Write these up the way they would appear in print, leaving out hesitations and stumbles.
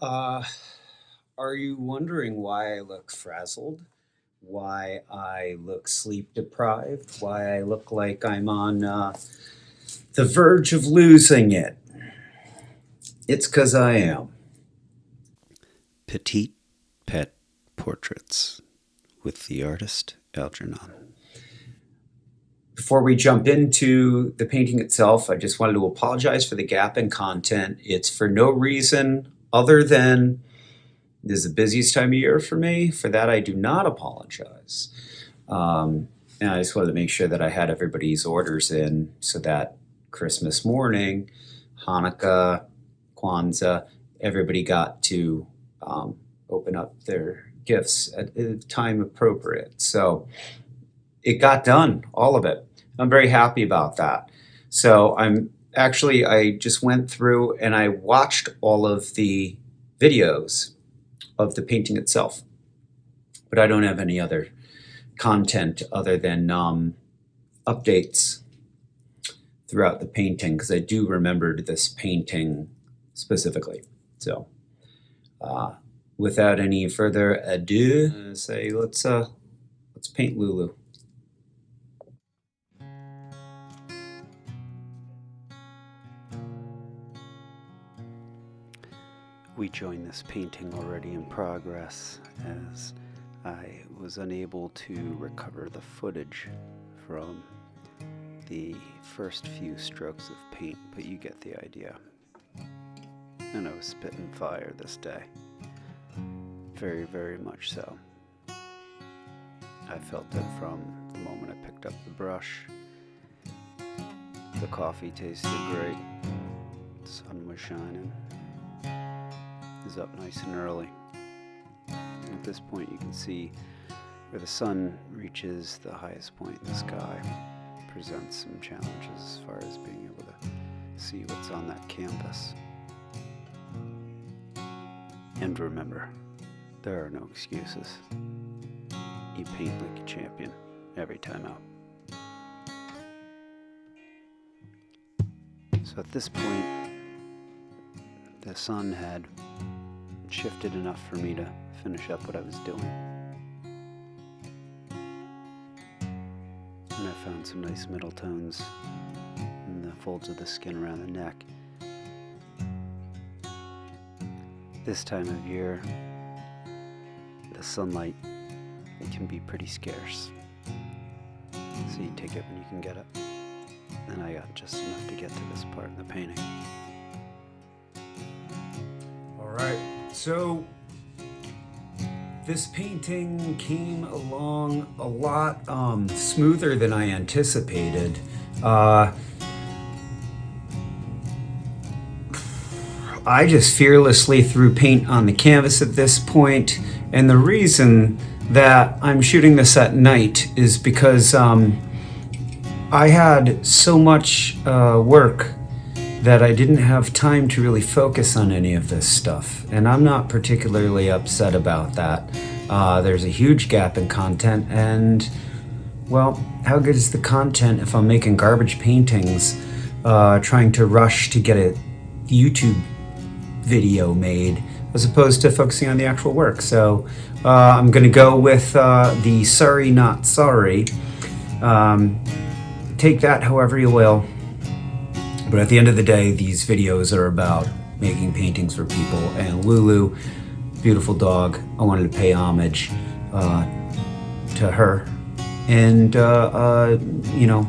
Uh, are you wondering why I look frazzled? Why I look sleep deprived? Why I look like I'm on the verge of losing it? It's because I am. Petite Pet Portraits with the artist Algernon. Before we jump into the painting itself, I just wanted to apologize for the gap in content. It's for no reason other than this is the busiest time of year for me. For that, I do not apologize. And I just wanted to make sure that I had everybody's orders in so that Christmas morning, Hanukkah, Kwanzaa, everybody got to open up their gifts at the time appropriate. So it got done, all of it. I'm very happy about that. So I just went through and I watched all of the videos of the painting itself, but I don't have any other content other than updates throughout the painting because I do remember this painting specifically. So, without any further ado, let's paint Lulu. We join this painting already in progress as I was unable to recover the footage from the first few strokes of paint, but you get the idea. And I was spitting fire this day. Very, very much so. I felt it from the moment I picked up the brush. The coffee tasted great. The sun was shining. It was up nice and early. At this point you can see where the sun reaches the highest point in the sky. Presents some challenges as far as being able to see what's on that canvas. And remember, there are no excuses. You paint like a champion every time out. So at this point, the sun had shifted enough for me to finish up what I was doing. And I found some nice middle tones in the folds of the skin around the neck. This time of year, the sunlight, it can be pretty scarce. So you take it when you can get it. And I got just enough to get to this part in the painting. All right, so this painting came along a lot smoother than I anticipated. I just fearlessly threw paint on the canvas at this point, and the reason that I'm shooting this at night is because I had so much work that I didn't have time to really focus on any of this stuff, and I'm not particularly upset about that. There's a huge gap in content, and well, how good is the content if I'm making garbage paintings, trying to rush to get a YouTube video made as opposed to focusing on the actual work? So I'm going to go with the sorry not sorry. Take that however you will. But at the end of the day, these videos are about making paintings for people. And Lulu, beautiful dog, I wanted to pay homage to her and,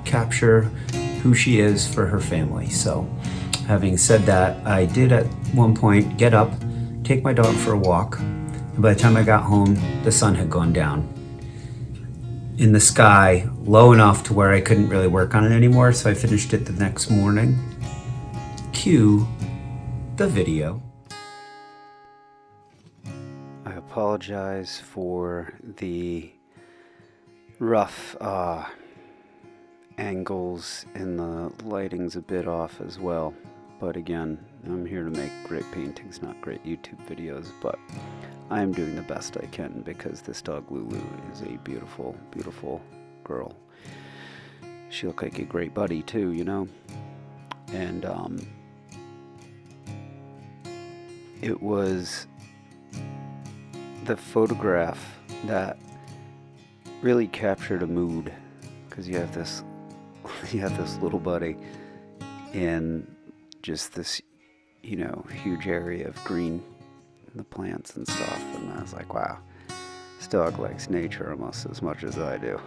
capture who she is for her family. So having said that, I did at one point get up, take my dog for a walk. And by the time I got home, the sun had gone down in the sky, low enough to where I couldn't really work on it anymore, so I finished it the next morning. Cue the video. I apologize for the rough angles, and the lighting's a bit off as well. But again, I'm here to make great paintings, not great YouTube videos, but I am doing the best I can because this dog Lulu is a beautiful, beautiful girl. She looked like a great buddy too, you know? And it was the photograph that really captured a mood, because you have this little buddy in just this, huge area of green, the plants and stuff, and I was like, wow, this dog likes nature almost as much as I do.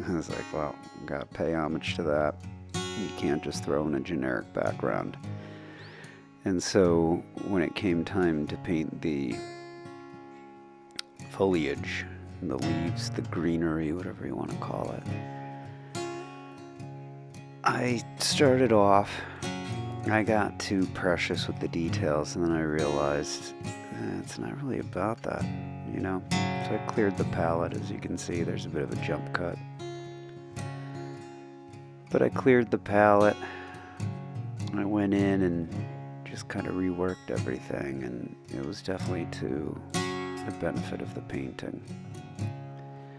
I was like, well, gotta pay homage to that. You can't just throw in a generic background. And so when it came time to paint the foliage, the leaves, the greenery, whatever you want to call it, I started off, I got too precious with the details, and then I realized it's not really about that, So I cleared the palette. As you can see, there's a bit of a jump cut. But I cleared the palette, I went in and just kind of reworked everything, and it was definitely to the benefit of the painting.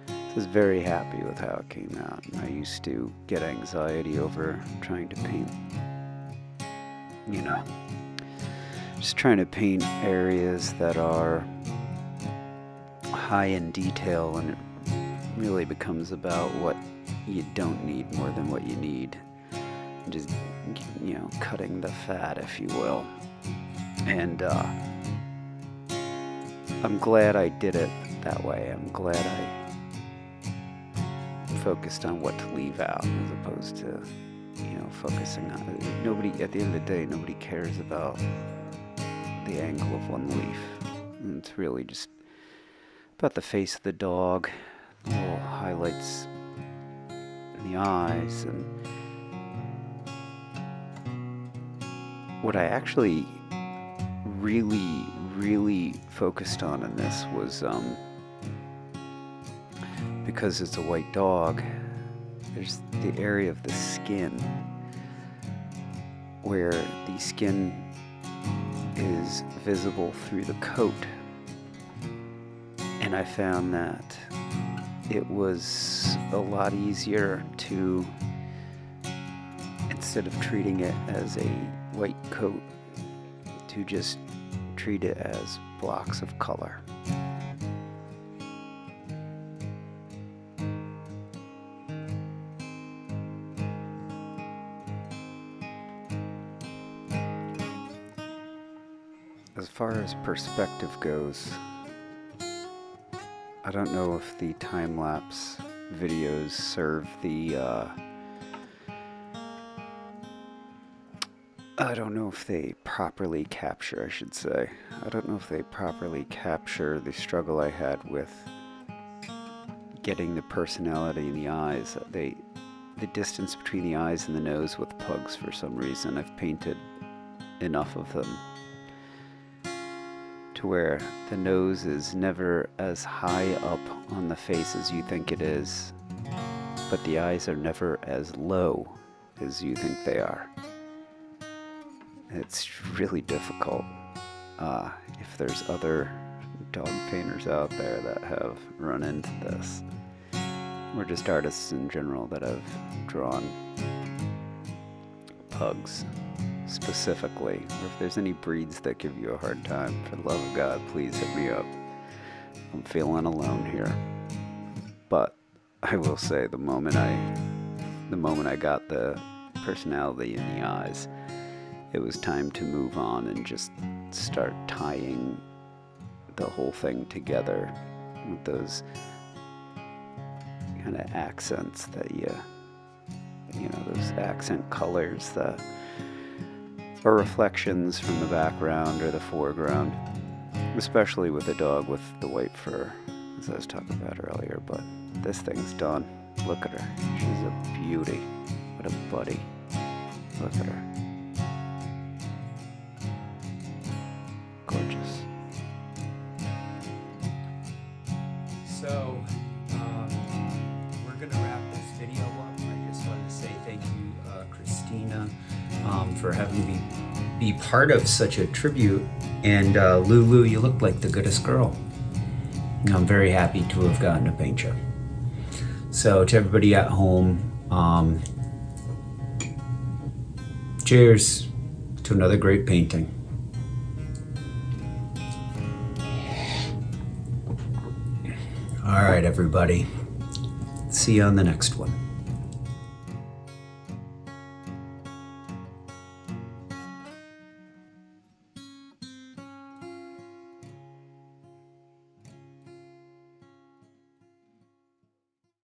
I was very happy with how it came out. I used to get anxiety over trying to paint, just trying to paint areas that are high in detail, and it really becomes about what you don't need more than what you need. Just, cutting the fat, if you will. And I'm glad I did it that way. I'm glad I focused on what to leave out as opposed to, focusing on nobody. At the end of the day, nobody cares about the angle of one leaf. And it's really just about the face of the dog, the little highlights in the eyes, and what I actually really focused on in this was, because it's a white dog, there's the area of the skin where the skin is visible through the coat. And I found that it was a lot easier to, instead of treating it as a white coat, to just treat it as blocks of color. As far as perspective goes, I don't know if the time-lapse videos serve the I don't know if they properly capture, I don't know if they properly capture the struggle I had with getting the personality in the eyes. The distance between the eyes and the nose with pugs, for some reason, I've painted enough of them to where the nose is never as high up on the face as you think it is, but the eyes are never as low as you think they are. It's really difficult. If there's other dog painters out there that have run into this, or just artists in general that have drawn pugs specifically, or if there's any breeds that give you a hard time, for the love of God, please hit me up. I'm feeling alone here. But I will say, the moment I got the personality in the eyes, it was time to move on and just start tying the whole thing together with those kind of accents that those accent colors that are reflections from the background or the foreground, especially with a dog with the white fur, as I was talking about earlier. But this thing's done. Look at her. She's a beauty. What a buddy. Look at her. Gorgeous. So, we're going to wrap this video up. I just wanted to say thank you, Christina, for having me be part of such a tribute. And Lulu, you look like the goodest girl. I'm very happy to have gotten to paint you. So to everybody at home, cheers to another great painting. All right, everybody. See you on the next one.